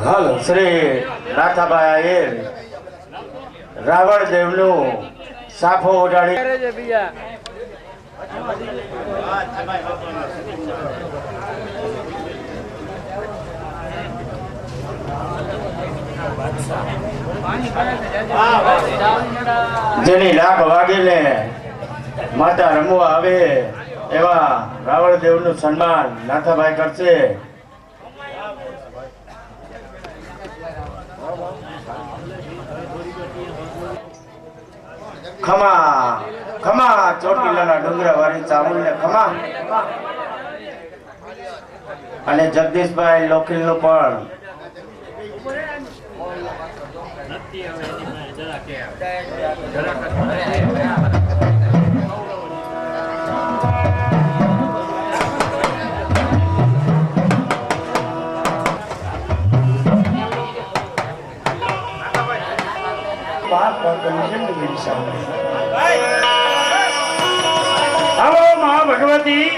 હાલ શ્રી નાથાભાઈ આયર રાવણ દેવનું સાફો ઉડાડી જેની લાખ વાગીને માતા રમવા આવે એવા રાવણ દેવનું સન્માન નાથાભાઈ કરશે. ખમા ખમા ચોટીલાના ડુંગરા વાળી ચામુંડને ખમા. અને જગદીશભાઈ લોખીલ નું પણ ભગવતી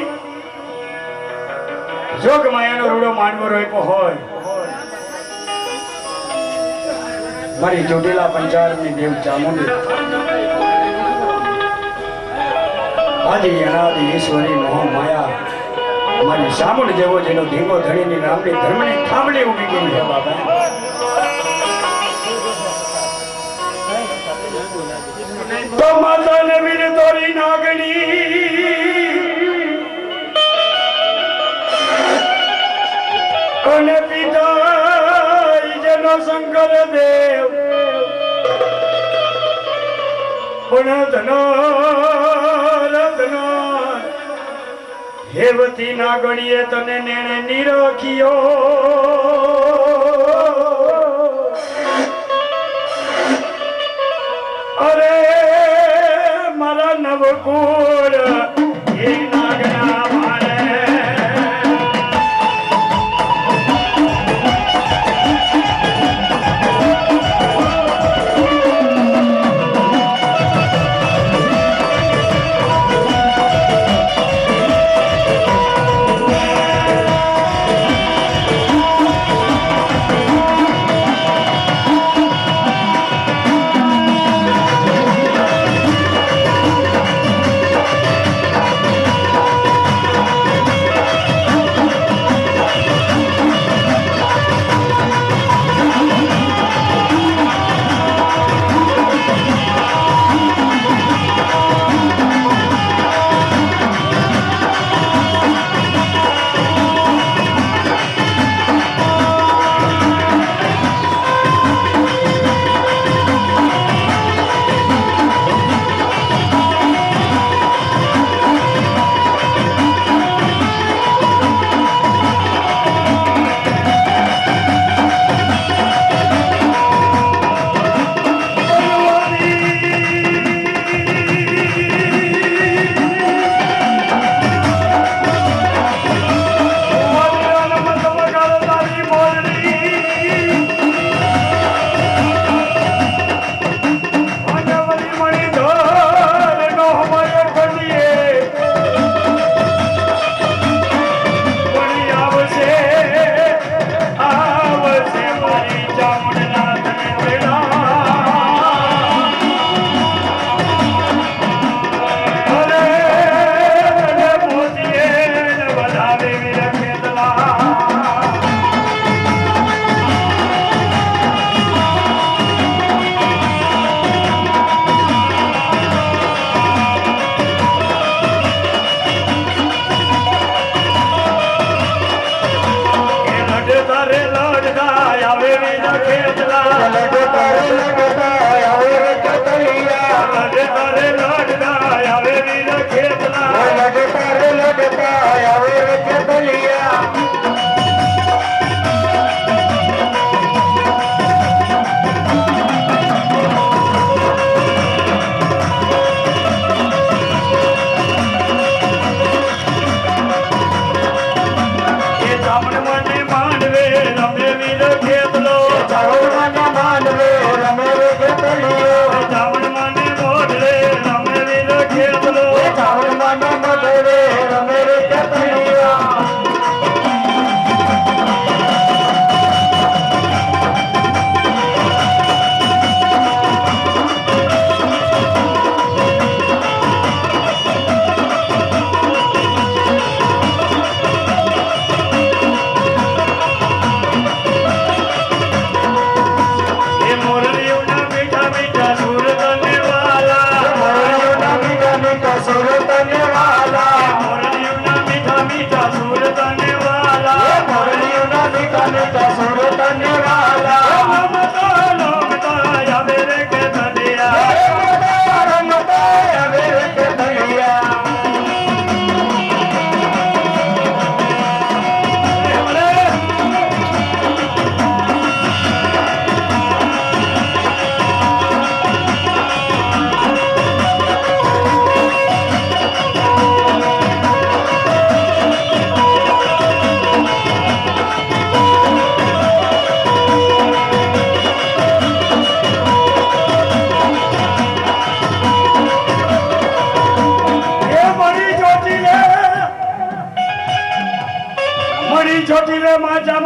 જોગ માયાનો રૂડો માનવો રોપ્યો હોય મારી ચોટીલા પંચાયતની દેવ ચામુંડી આદિ અનાદિ ઈશ્વરી મોહ માયા મારી ચામુંડ જેવો જેનો ધીંગો ધણીની નામની ધર્મની થાંભલી ઉગી ગઈ છે બાબા. તો માતા ને વીર તોરી નાગણી અને પિતા જેનો શંકર દેવ પણ ધનો હેવતી નાગણીએ તને નેણે નિરખ્યો. અરે મારા નવકુળ એ નાગણા મારે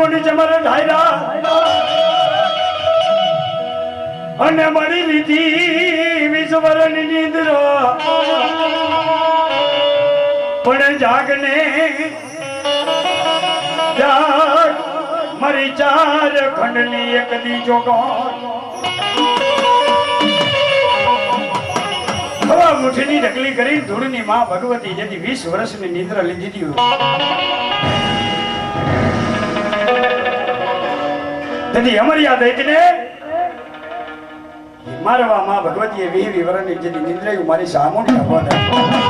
ચામુંડ ચમર ઢાયરા અને મળી લીધી વિશ્વરની નિંદ્રો પણ જાગને જાગ મારી ચાર ખંડની એક દીજો હવા મુઠીની ઢકલી કરી ધૂળની માં ભગવતી જેથી 20 વર્ષની નિદ્રા લીધી હતી તેથી અમર્યા દૈતને મારવા માં ભગવતીએ 20 વર્ષની જેથી નિદ્રા મારી સામુંડી આપવા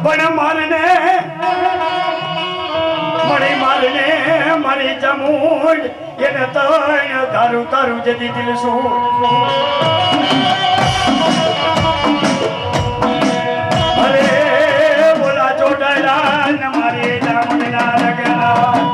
પણ મારને મારી ચામુંડ એને તણ તારું તારું જતી દિલ શું અરે બોલા ચોટાડા મારી ચામુંડ ના લગા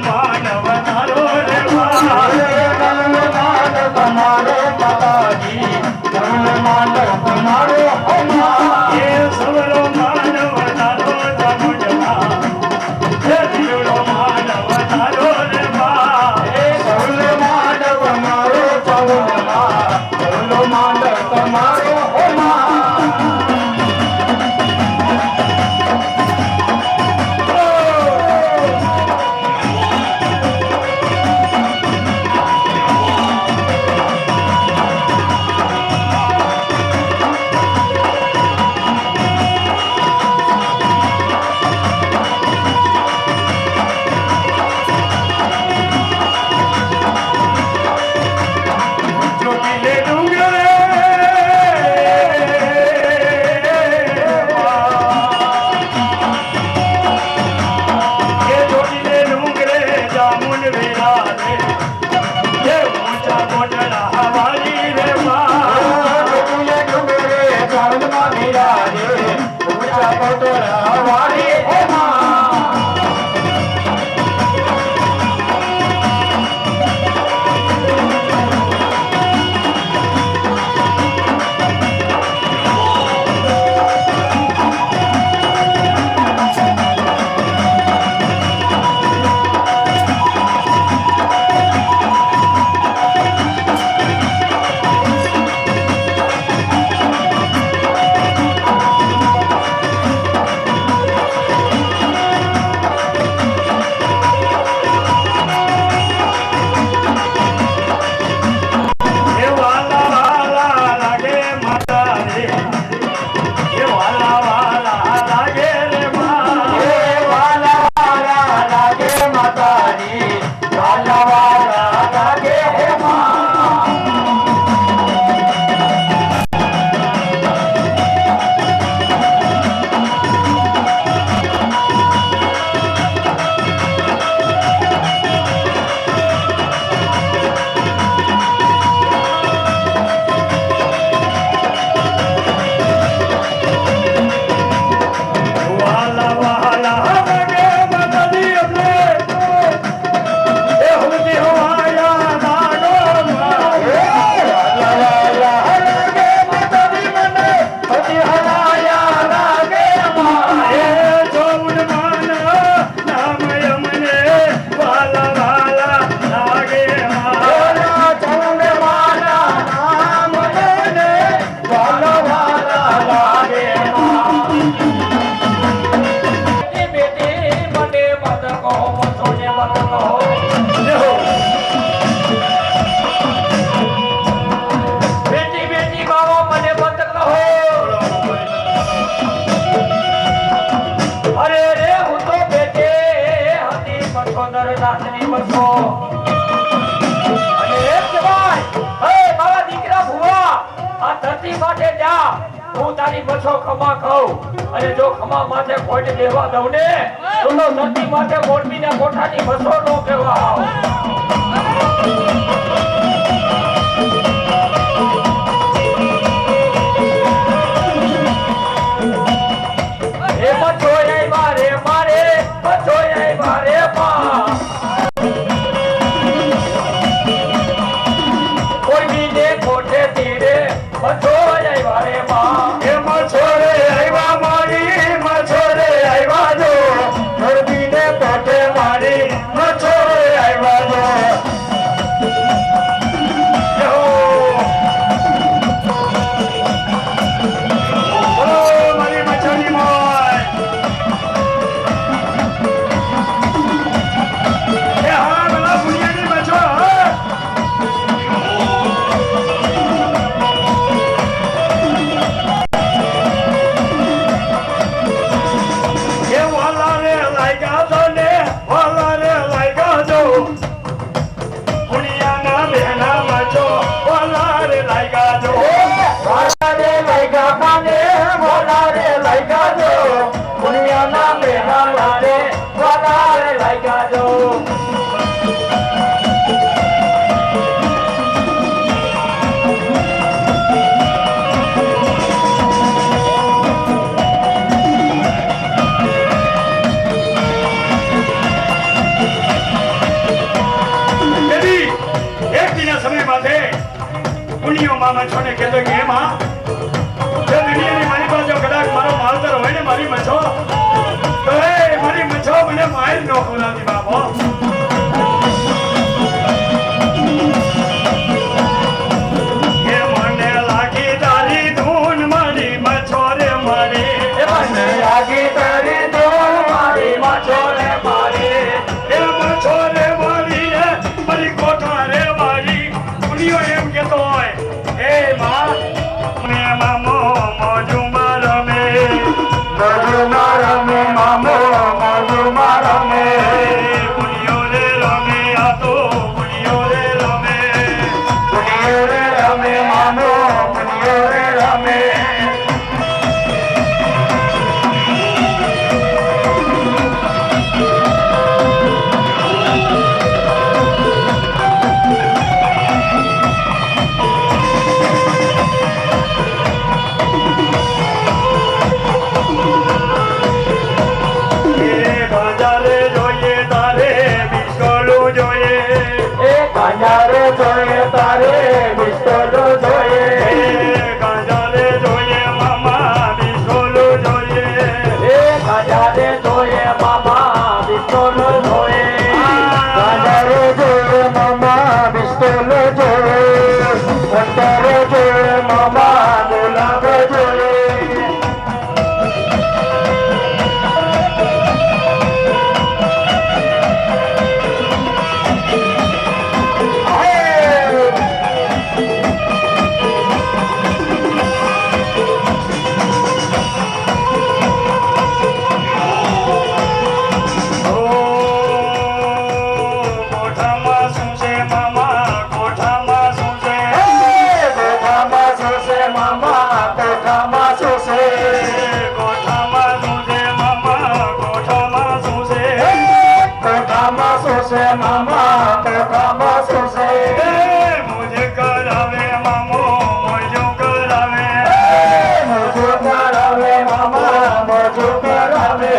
માનવ તારો રે હું તારી મછો ખમા ખાઉં અને જો ખમા માથે કોઈને બેહવા દઉં ને તો ધરતી માથે મોરબીના કોઠાની મછો નો કહેવા આવ એ મછો આવ્યા રે મારે મછો આવ્યા રે માં મોરબીને કોઠે તીરે મછો આવ્યા રે માં એ મછોરે આવ્યા મારી મછોરે આવ્યા જો ધરતીને પેટે મારી મછોરે આવ્યા જો ઓ મારી મછોરી મોય એ હા ભલા ભુલિયાની મછો હા એ વાલા રે લાગ્યા તો ને વાલા રે લાગ્યા જો ભુલિયાના બેના મછો વાલા રે લાગ્યા જો વાલા રે લાગ્યા માને વાલા રે લાગ્યા જો દુનિયાના મેહાણા રે વાલા રે લાગ્યા જો બેબી એક દિના સમય માથે પુણ્યો મામા છોને કહેતો કે એમાં જો દુનિયાની મારી પાસે કદાચ મારો માવતર હોય ને મારી મછો તો એ મારી મછો મને માર નો ખોલાતી બાપો એ મને લાગી તારી ધૂન મારી મછો રે મારી એ મને લાગી તારી ધૂન મારી મછો રે મારી એ મછો રે મારી રે મારી કોઠા રે મારી પુણ્યો એમ કહેતો હોય એ માં મે મામો મોજુ મારમે મામો મામો મારમે પુણ્યો રે રમે આ તો પુણ્યો રે રમે પુનિયો રે રમે મામો પુનિયો રે રમે એ ગાજારે જોઈએ તારે બિસ્કોલું જોઈએ એ કાંજારે જોઈએ તારે બિસ્તરો જોઈએ એ ગાજારે જોઈએ મામા બિસ્કોલું જોઈએ એ કાંજારે જોઈએ મામા બિસ્તરો જોઈએ કાંજારે જોઈએ મામા બિસ્તરો જોઈએ અંતરે જોઈએ મામા ગુલાબ જોઈએ કોઠામાં શું છે મામા કોઠામાં શું છે કોઠામાં શું છે મામા કોઠામાં શું છે કોઠામાં શું છે મામા કોઠામાં શું છે કોઠામાં શું છે મામા કોઠામાં શું છે મુझे કરાવે મામો મોજો કરાવે મોજુ કરાવે મામા મોજુ કરાવે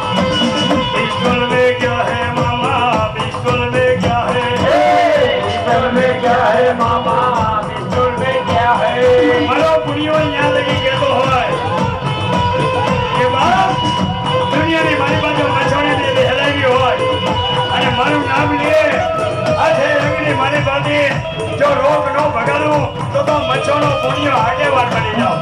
पिस्तौल में क्या है मामा पिस्तौल में क्या है पिस्तौल में क्या है मामा पिस्तौल में क्या है મારો પુણ્યો અહીંયા લગી કહેતો હોય કે બાપ દુનિયાની મારી પાસે મછોડી દે હેલાવી હોય અને મારું નામ લે આજે રંગની મારી પાસે જો રોગ નો ભગાડું તો મચ્છોનો પુણ્યો આગેવાન બની જાવ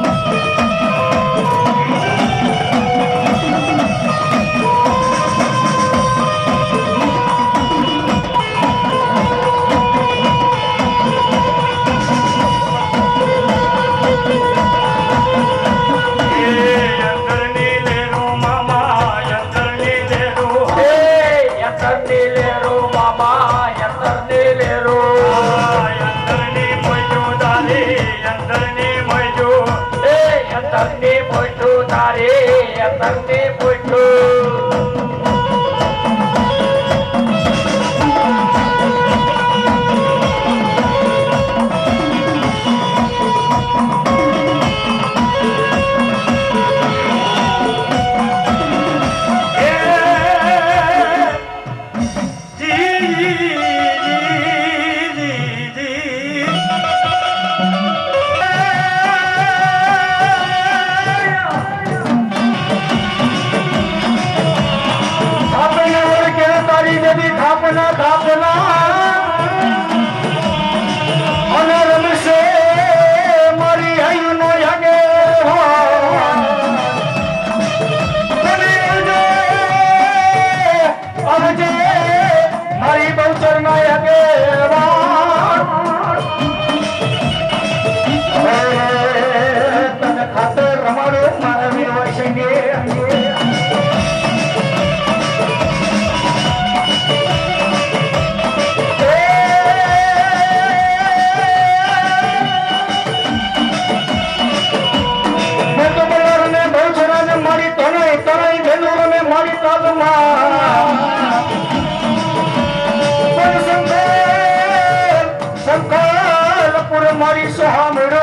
સંકલ્પપુર મારી સાંભળો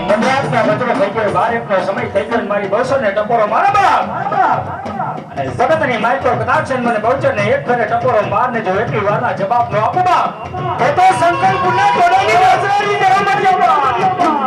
મદ્રાસના વચનો થઈ ગયો 12 સમય થઈ ગયો મારી બસો ને ટપોરો મારા બાપ અને જગતની માઇકો કદાચ મને બહુચર ને એક ફેરે ટપોરો મારને જો એટલી વારના જવાબ નો આપું બાપ તો સંકલ્પપુરના ટોળાની બસરાની કરવા માંડ્યો બાપ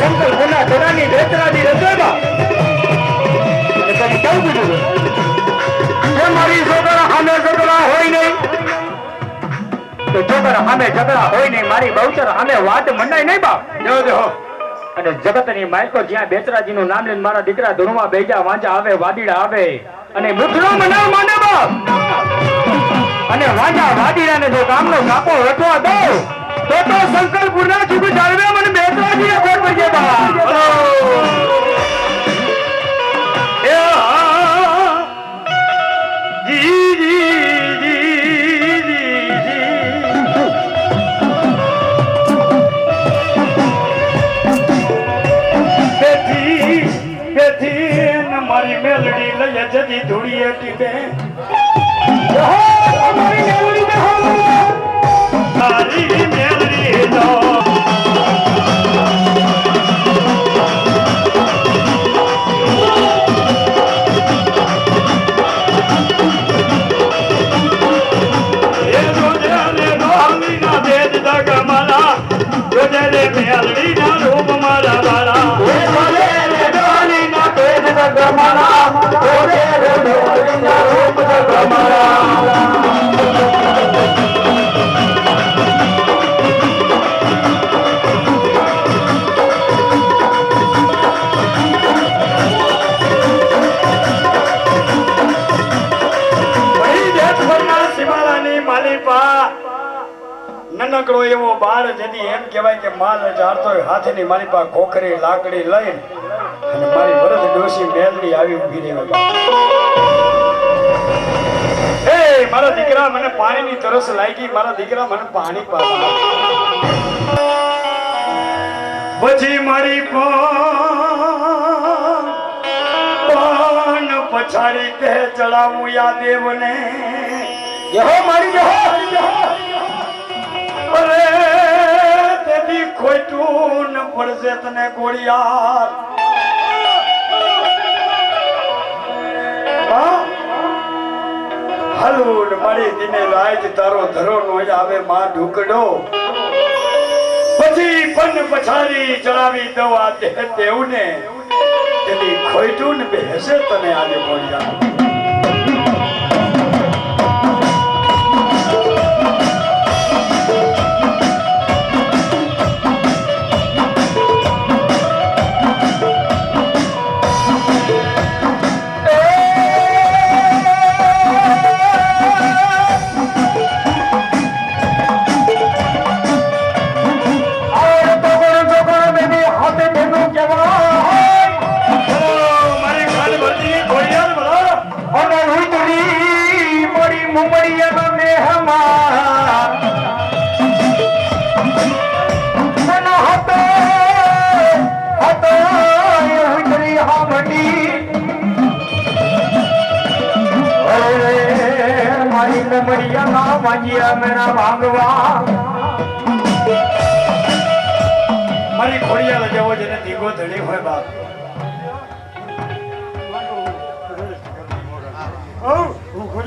સંકલ્પના ટોળાની બેચરાની રજોઈમાં મારી છોકરા સામે ઝઘડા હોય નહીં તો છોકરા સામે ઝઘડા હોય નહીં મારી બહુચર સામે વાત મંડાય નહીં બાપ અને જગતની માયકો જ્યાં બેચરાજીનું નામ લઈને મારા દીકરા ધૂળમાં બેજા વાંજા આવે વાદીડા આવે અને મુખનો મનાવ માને બાપ અને વાંજા વાદીડાને જો કામનો કાપો વેઠવા દો તો સંકલ્પપુરના જુગ જાળવે મને બેચરાજીને ખોટ પડશે બાપ મારી મેલડી લઈ જતી ધૂળી ટીપે તારી મેલડી લો મેલડી ના રૂપ મારા વાળા નનકડો એવો બાળ જેથી એમ કહેવાય કે માલ જાળતો હાથની મારી પાસે ખોખરી લાકડી લઈને અને મારી વરદ ડોસી મેલડી આવી ઊભી રહી એ મારા દીકરા મને પાણીની તરસ લાગી મારા દીકરા મને પાણી પાવા પછી મારી પાન પછાડી તે ચડાવું યા દેવને યહો મારી યહો અરે તેની ખોટું ન પડશે તને ગોળિયાર હલૂન મારી દિને રાત તારો ધરો નો આવે માં ઢુકડો પછી પન પછાડી ચડાવી દવા તેવને તેની ખોટું ન બેસે તને આજે ગોળિયાર મળીએ મહેમાન મન હતો હતો ઉતરી હામટી મારી મળીએ ના વાંજિયા મેરા ભાગવા મારી ખોડિયાલ જેવો જેને દીગો ધણી હોય બાપ હું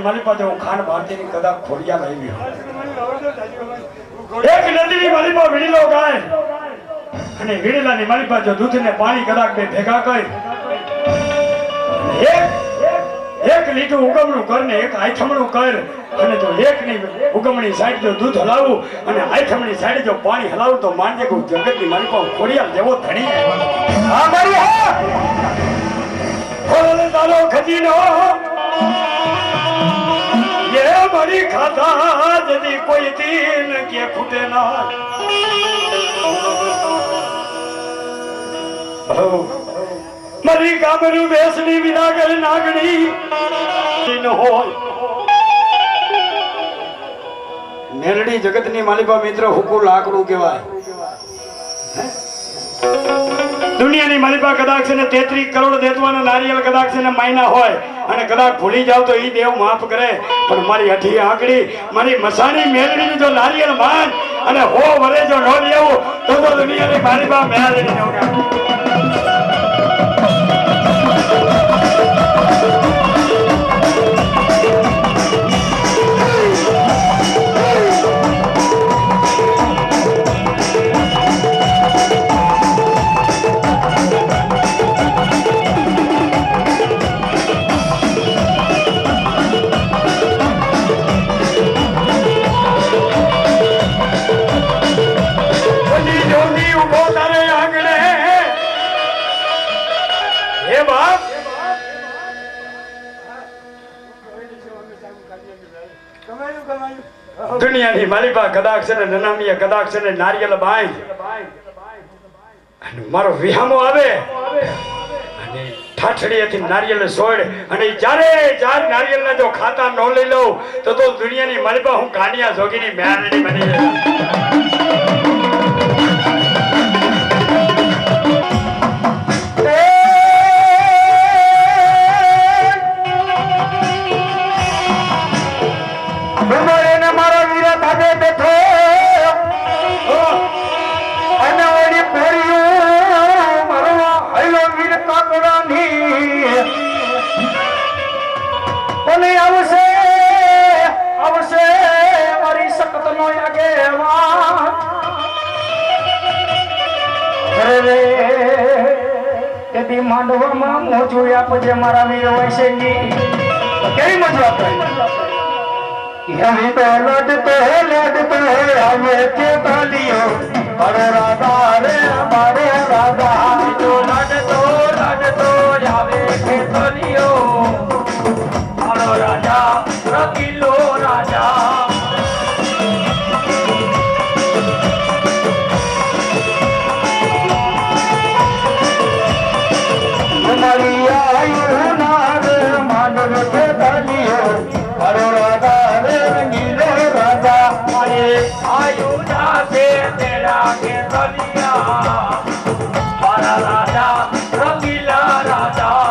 મારી પાસે હું ખાન ભારતીની કદાચ ખોડિયા લાવી એક નદીની મારી પાસે વીણીલો ગાય અને વીણેલાની મારી પાસે દૂધ ને પાણી કદાચ બે ભેગા કરી એક લીધું ઉગમણું કર ને એક આથમણું કર અને જો એક ની ઉગમણી સાઈડ જો દૂધ હલાવું અને આથમણી સાઈડ જો પાણી હલાવું તો માનજે કે જગતની મારી પાસે ખોડિયા જેવો ધણી હા મારી હા ખોલે તારો ખજીનો ये बड़ी खाता यदि कोई दिन के फूटे ना मरी कामरू बेसनी बिना कर नागनी न हो मेरडी जगतनी मालिका मित्र हुकू लाकड़ू कहेवाय દુનિયાની માલિકા કદાચ છે ને 33 કરોડ દેતવાના નારિયેળ કદાચ છે ને મહિના હોય અને કદાચ ભૂલી જાવ તો ઈ દેવ માફ કરે પણ મારી અઠી આંકડી મારી મસાણી મેલડીનું જો નારિયેળ માન અને હો વરે જો નો લેવું તો દુનિયાની માલિકા મેલડી નો દુનિયાની માલિકા કદાચ છે ને નનામીએ કદાચ છે ને નારિયેળ બાંધ અને મારો વિહામો આવે અને ઠાઠડીએથી નારિયેળ છોડ અને જ્યારે નારિયેળના જો ખાતા ન લઈ લઉં તો દુનિયાની માલિકા હું કાનિયા જોગીની મેરડી બની જાય માંડવામાં મોજું આપજે મારા વીર વૈશ્યની કેવી મજા આપે યહી તો લડતો આવે કે તાલિયો અરે રાધા રે મારે રાધા તો લડતો આવે કે તાલિયો મારો રાજા રકીલો રાજા રાજા કે રલિયા મારા રાજા રંગીલા રાજા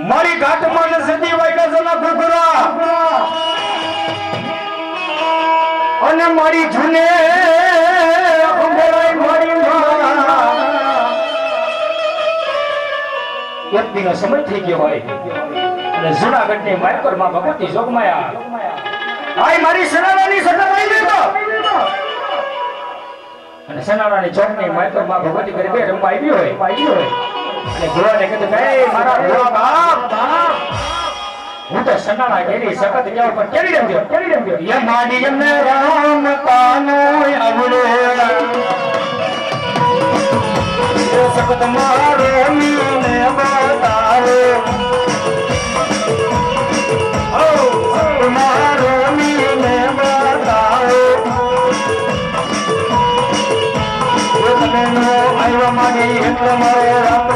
મારી ઘાટમાં ને સદી વાયકા ઘુઘરા અને મારી જૂને અંબરાઈ મારી વ્યક્તિનો સમય થઈ ગયો હોય અને જુનાગઢની માયકરમાં ભગવતી જોગમાયા આય મારી સનારાની સગા આવી ગયો અને સનારાની ચોકની માયકરમાં ભગવતી ગરબે રમવા આવી હોય અને ભુવાને કીધું કે "એ મારા ભુવા બાપ હું તો સનારા ઘેરી સખત ગયા ઉપર કેરી રમ્યો યે માડી એમને રામ કાનો આવડે એ સખત મારો મીને બતાવે ઓ સખત મારો મીને બતાવે એ તને નો આવ્યા માડી એટલે મારો રામ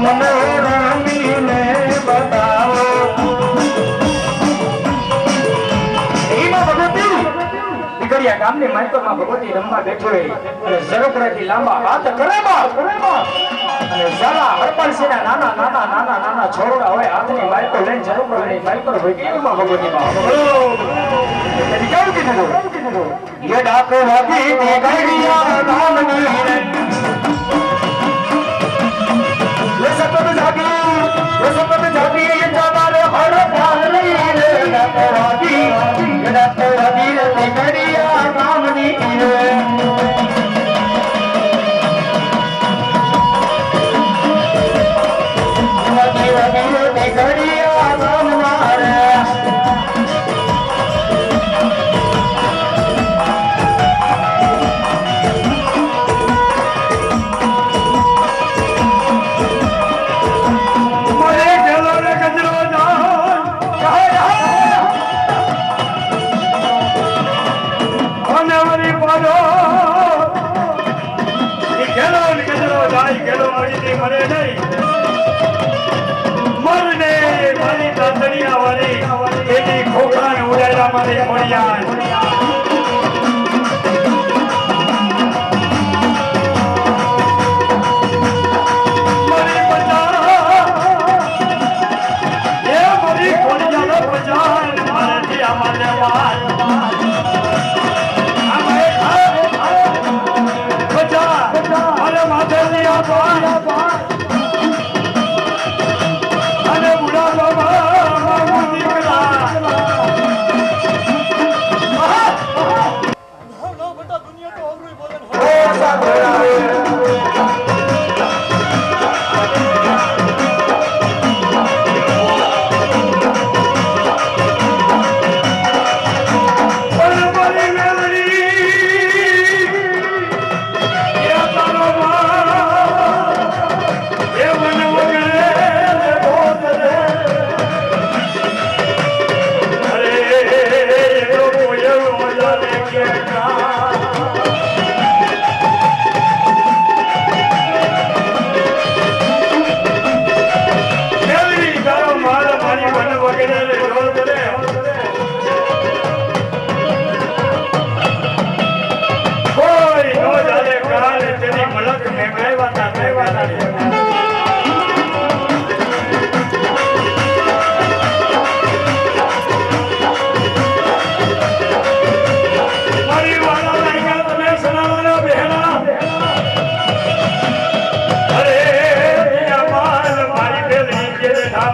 हमने रामी ने बताओ એમાં ભગવતી દીકરીયા ગામની માયકરમાં ભગવતી રમવા બેઠો હોય અને ઝરૂખરાથી લાંબા હાથ કરે અને ઝાલા હરપણસીના નાના છોકરા હોય હાથની માયકો લઈને ઝરૂખરાની માયકો હોય એમાં ભગવતી માં કેવું કીધું ये डाक वादी देगरिया नामनी ये सतत जागी ये जाबार हर डाली रे डाक वादी देगरिया नामनी रे देगरिया नामना रे મારી મોડિયા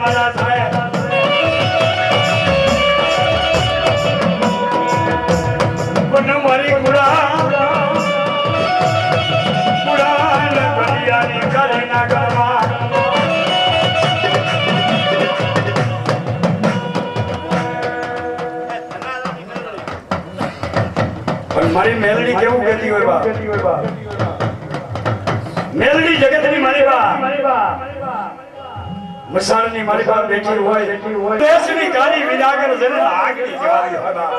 મારા થાય પણ મારી ગુડા ગલિયાની કરે ના કરવા પણ મારી મેલડી કેવું કહેતી હોય બા મેલડી જગતની મારી બા મસાળની મારી બા બેઠી હોય દેશની કાળી વિદાગર જને આગની જવાય હોય બા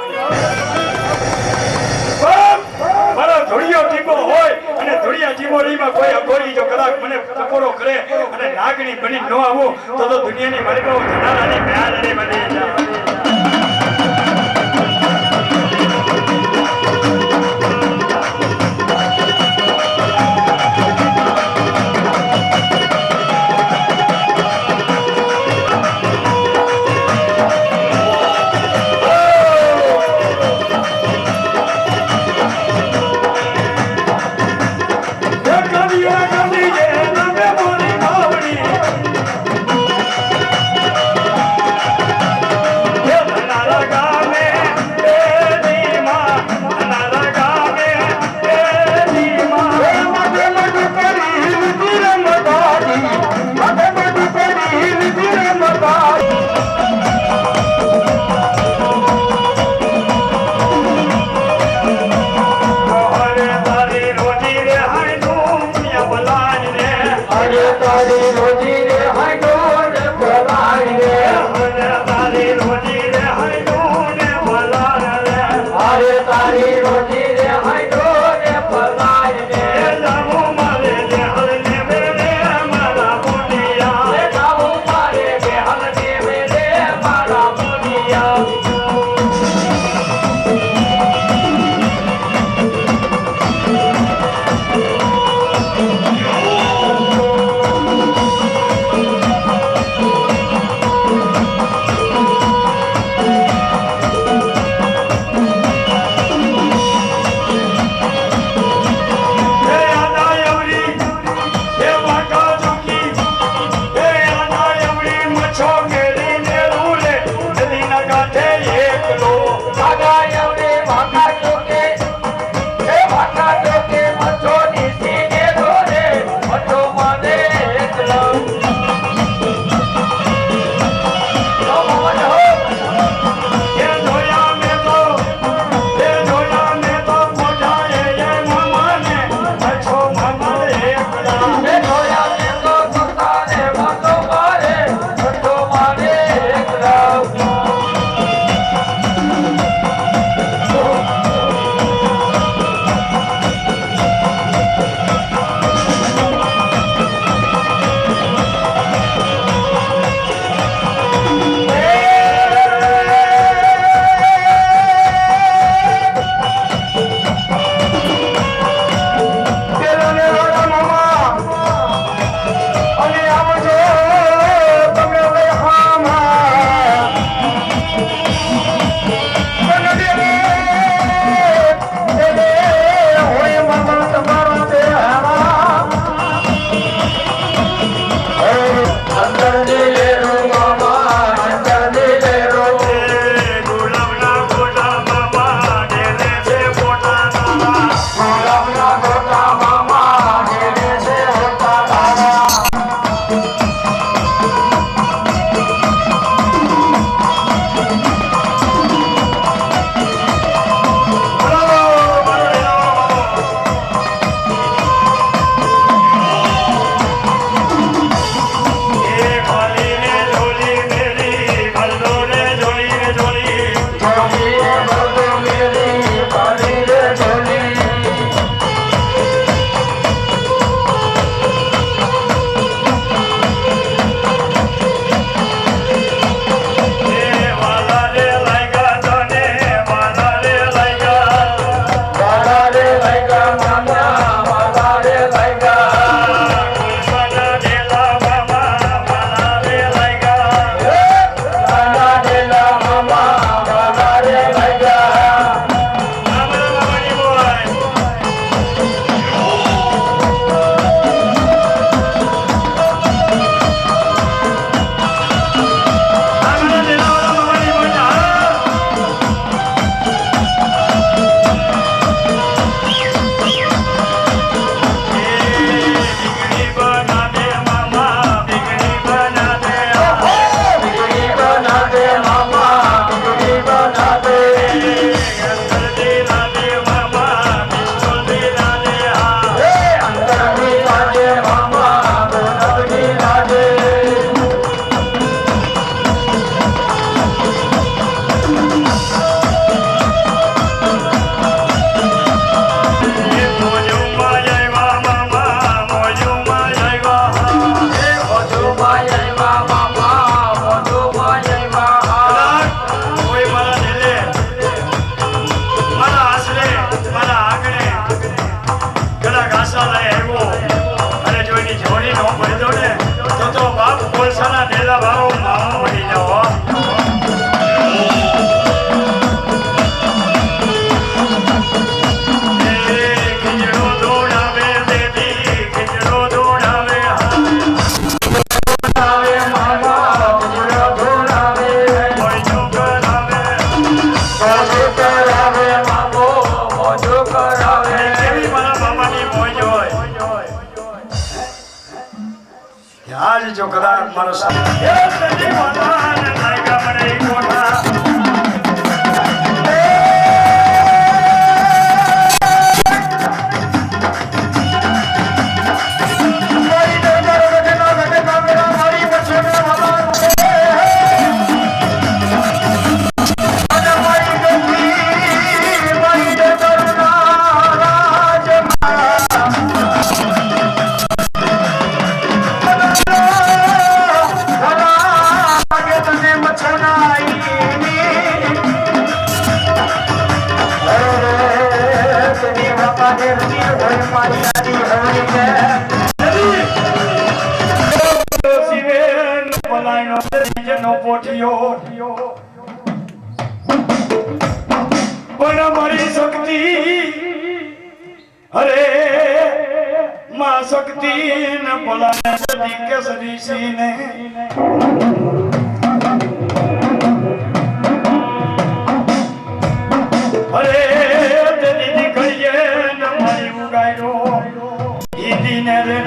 મારો ધોળિયો ટીપો હોય અને ધોળિયા ટીપોડીમાં કોઈ અઘોરી જો કદાચ મને ટકોરો કરે અને નાગણી બની ન આવું તો દુનિયાની મારી બા ધનારાની મ્યાલડી બની જાય આજે જો કદાચ મારો સાથ એ તને મનાને લાગ્યા મને કોઠા પણ મારી શક્તિ અરે માં શક્તિ ને બોલાને સદી કેસરી સીને અરે તે દીદી કહીએ ને મારી ઉગાડ્યો દીદી ને રે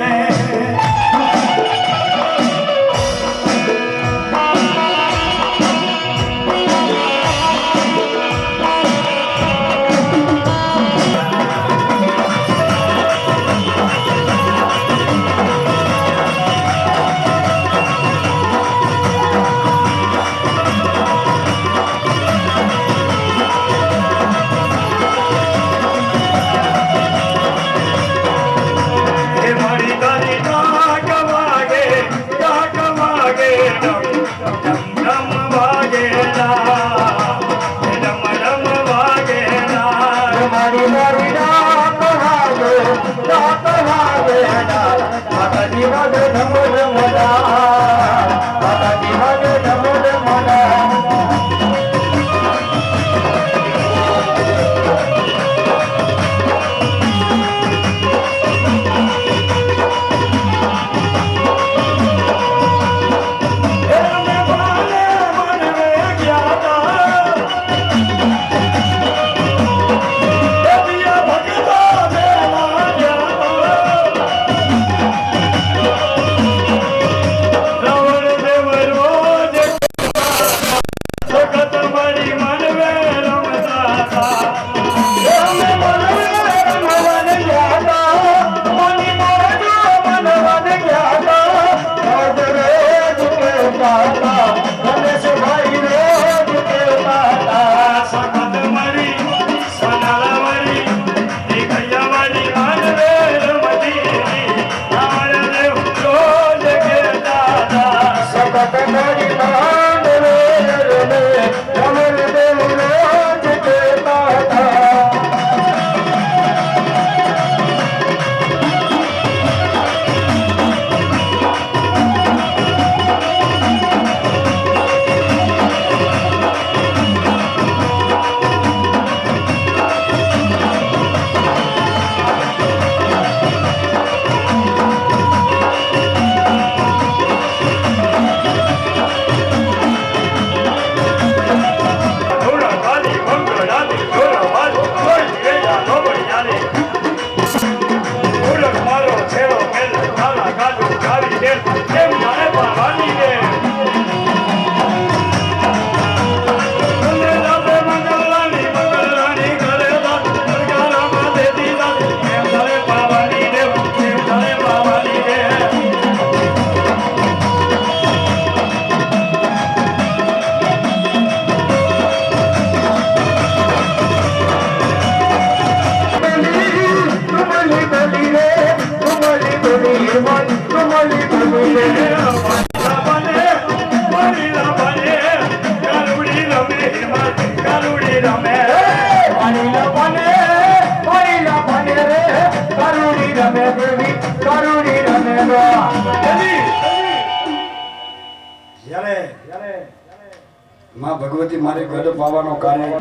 માં ભગવતી મારી ગઢ પાવાનો કાર્ય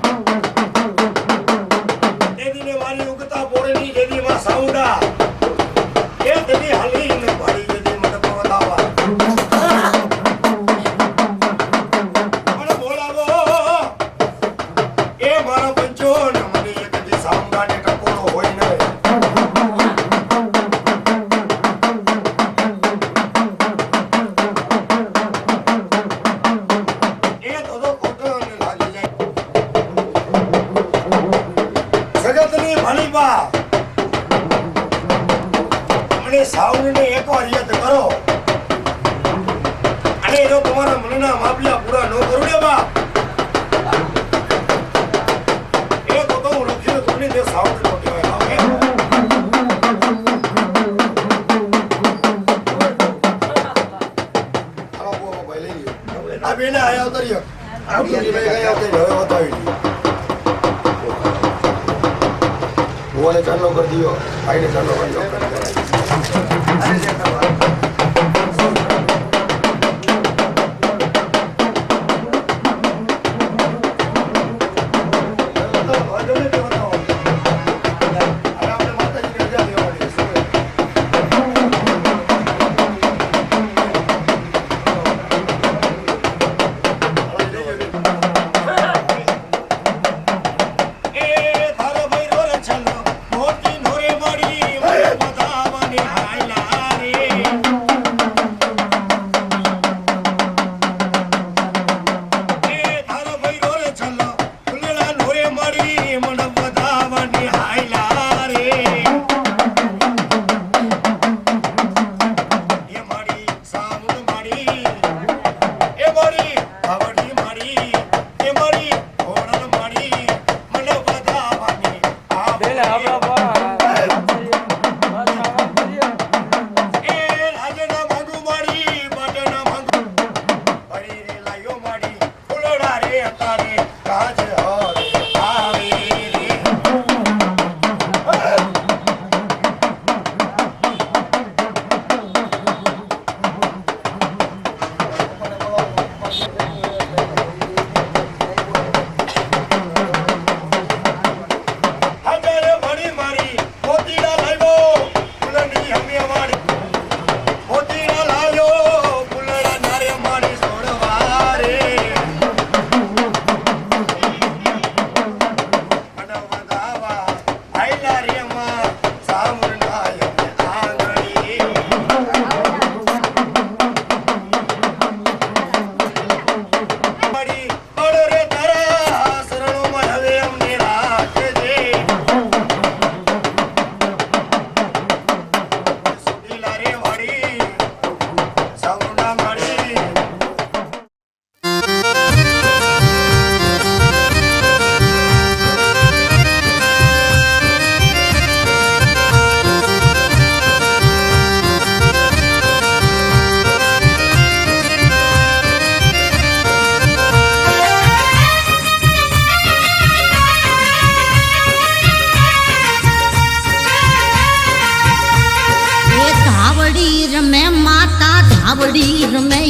દેવીને મારી ઉગતા પોળની દેવી માં સાઉડા એ દેવી હાલી ને ભાડી દેવી મંડપ વધાવા મને બોલાવો એ મારા પંચો ને મને એક દી સાઉડા ને ટકોરો હોય ને સાવણીને એકવાર યાદ કરો અને જો તમારા મનના માપિયા પૂરા ન કરું ને બા એ તો હું લખીને તમને તે સાવણી નો કહેવાય આવે આવો બોલો ભાઈ લઈ લ્યો આ બેને આયા ઉતર્યો આ બેને ગયા ઉતર્યો હવે બતાવી બોલે ચાલો કરી દિયો આઈને ચાલો કરી દો धावड़ी रमे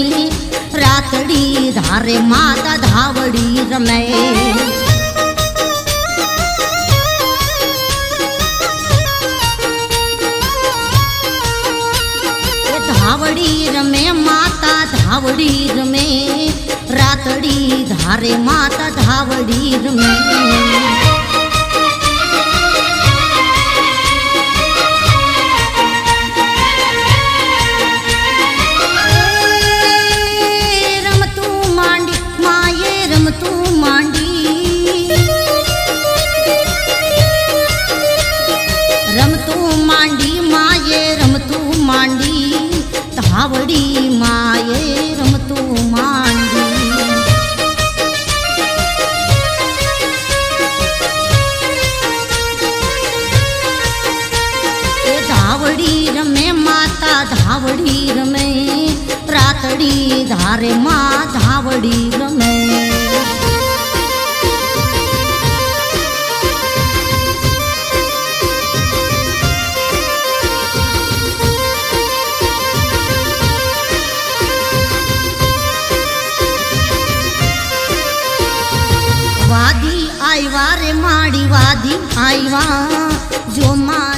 रातड़ी धारे माता धावड़ी रमे धावड़ी रमे माता धावड़ी रमे रातड़ी धारे माता धावड़ी रमे धावड़ी माये रमतू मांडी धावड़ी रमे माता धावड़ी रमे रातड़ी धारे माँ धावड़ी रमे वादी आईवा रे माड़ी वादी आईवा जो माँ